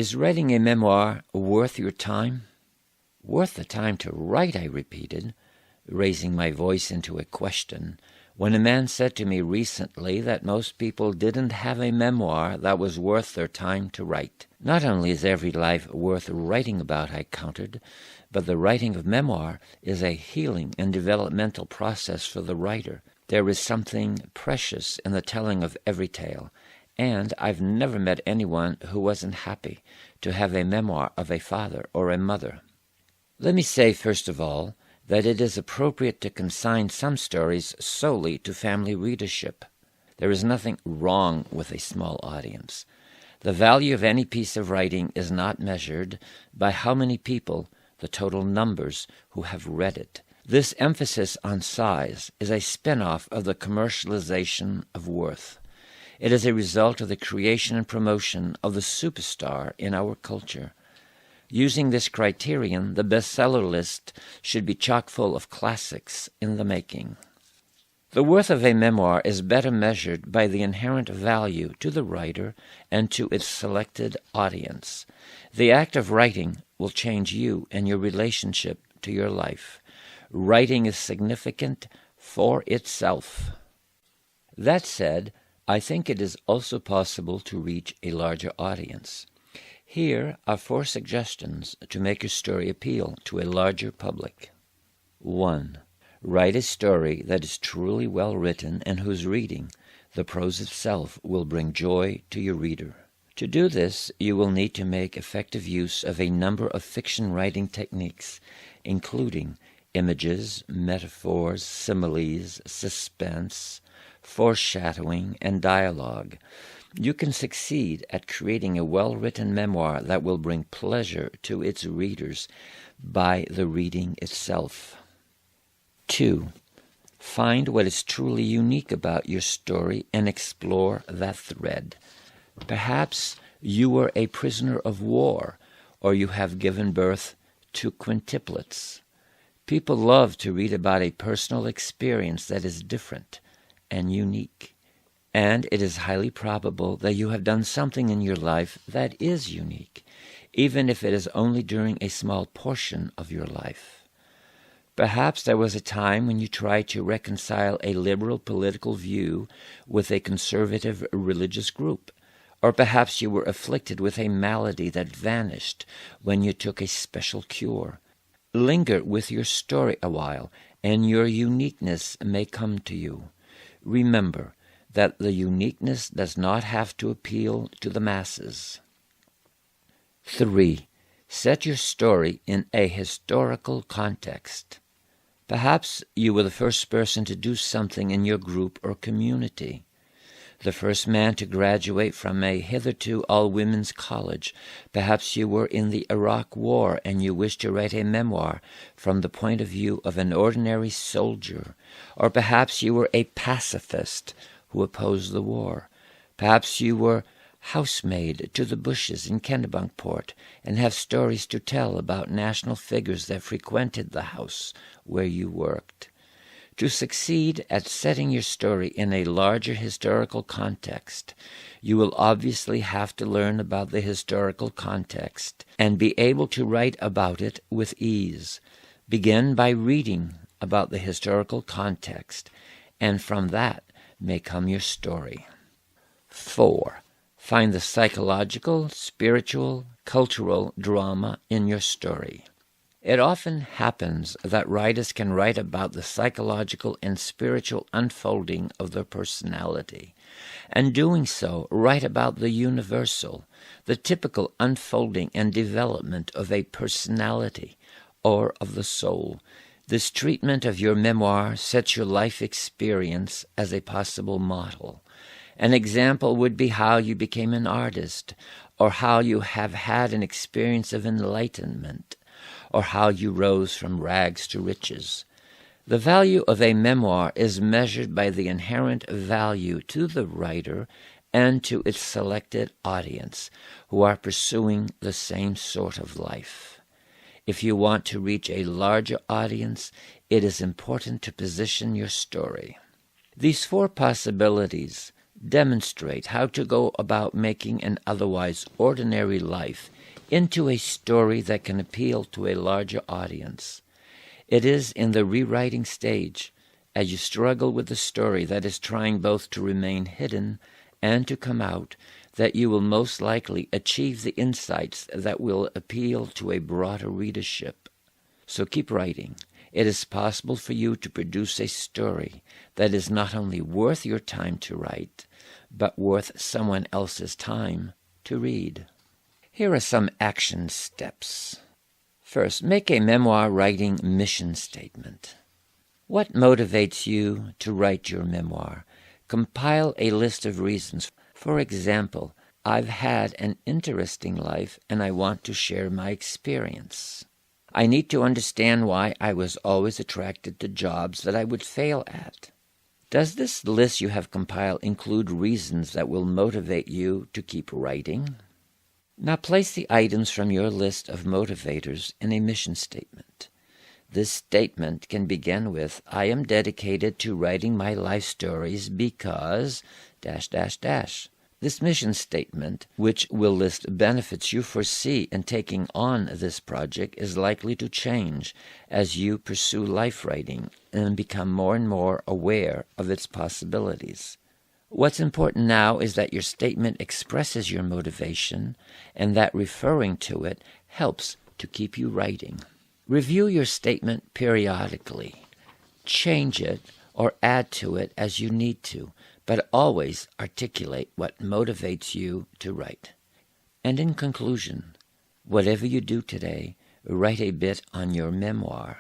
Is writing a memoir worth your time? Worth the time to write, I repeated, raising my voice into a question, when a man said to me recently that most people didn't have a memoir that was worth their time to write. Not only is every life worth writing about, I countered, but the writing of memoir is a healing and developmental process for the writer. There is something precious in the telling of every tale, and I've never met anyone who wasn't happy to have a memoir of a father or a mother. Let me say, first of all, that it is appropriate to consign some stories solely to family readership. There is nothing wrong with a small audience. The value of any piece of writing is not measured by how many people, the total numbers, who have read it. This emphasis on size is a spin-off of the commercialization of worth. It is a result of the creation and promotion of the superstar in our culture. Using this criterion, the bestseller list should be chock full of classics in the making. The worth of a memoir is better measured by the inherent value to the writer and to its selected audience. The act of writing will change you and your relationship to your life. Writing is significant for itself. That said, I think it is also possible to reach a larger audience. Here are 4 suggestions to make your story appeal to a larger public. 1. Write a story that is truly well written and whose reading, the prose itself, will bring joy to your reader. To do this, you will need to make effective use of a number of fiction writing techniques, including images, metaphors, similes, suspense, foreshadowing, and dialogue. You can succeed at creating a well-written memoir that will bring pleasure to its readers by the reading itself. 2. Find what is truly unique about your story and explore that thread. Perhaps you were a prisoner of war, or you have given birth to quintuplets. People love to read about a personal experience that is different and unique. And it is highly probable that you have done something in your life that is unique, even if it is only during a small portion of your life. Perhaps there was a time when you tried to reconcile a liberal political view with a conservative religious group, or perhaps you were afflicted with a malady that vanished when you took a special cure. Linger with your story a while, and your uniqueness may come to you. Remember that the uniqueness does not have to appeal to the masses. 3. Set your story in a historical context. Perhaps you were the first person to do something in your group or community, the first man to graduate from a hitherto all-women's college. Perhaps you were in the Iraq War and you wish to write a memoir from the point of view of an ordinary soldier. Or perhaps you were a pacifist who opposed the war. Perhaps you were housemaid to the Bushes in Kennebunkport and have stories to tell about national figures that frequented the house where you worked. To succeed at setting your story in a larger historical context, you will obviously have to learn about the historical context and be able to write about it with ease. Begin by reading about the historical context, and from that may come your story. 4. Find the psychological, spiritual, cultural drama in your story. It often happens that writers can write about the psychological and spiritual unfolding of their personality, and doing so, write about the universal, the typical unfolding and development of a personality or of the soul. This treatment of your memoir sets your life experience as a possible model. An example would be how you became an artist, or how you have had an experience of enlightenment, or how you rose from rags to riches. The value of a memoir is measured by the inherent value to the writer and to its selected audience, who are pursuing the same sort of life. If you want to reach a larger audience, it is important to position your story. These 4 possibilities Demonstrate how to go about making an otherwise ordinary life into a story that can appeal to a larger audience. It is in the rewriting stage, as you struggle with the story that is trying both to remain hidden and to come out, that you will most likely achieve the insights that will appeal to a broader readership. So keep writing. It is possible for you to produce a story that is not only worth your time to write, but worth someone else's time to read. Here are some action steps. First, make a memoir writing mission statement. What motivates you to write your memoir? Compile a list of reasons. For example, I've had an interesting life and I want to share my experience. I need to understand why I was always attracted to jobs that I would fail at. Does this list you have compiled include reasons that will motivate you to keep writing? Now place the items from your list of motivators in a mission statement. This statement can begin with, I am dedicated to writing my life stories because ... This mission statement, which will list benefits you foresee in taking on this project, is likely to change as you pursue life writing and become more and more aware of its possibilities. What's important now is that your statement expresses your motivation and that referring to it helps to keep you writing. Review your statement periodically. Change it or add to it as you need to, but always articulate what motivates you to write. And in conclusion, whatever you do today, write a bit on your memoir.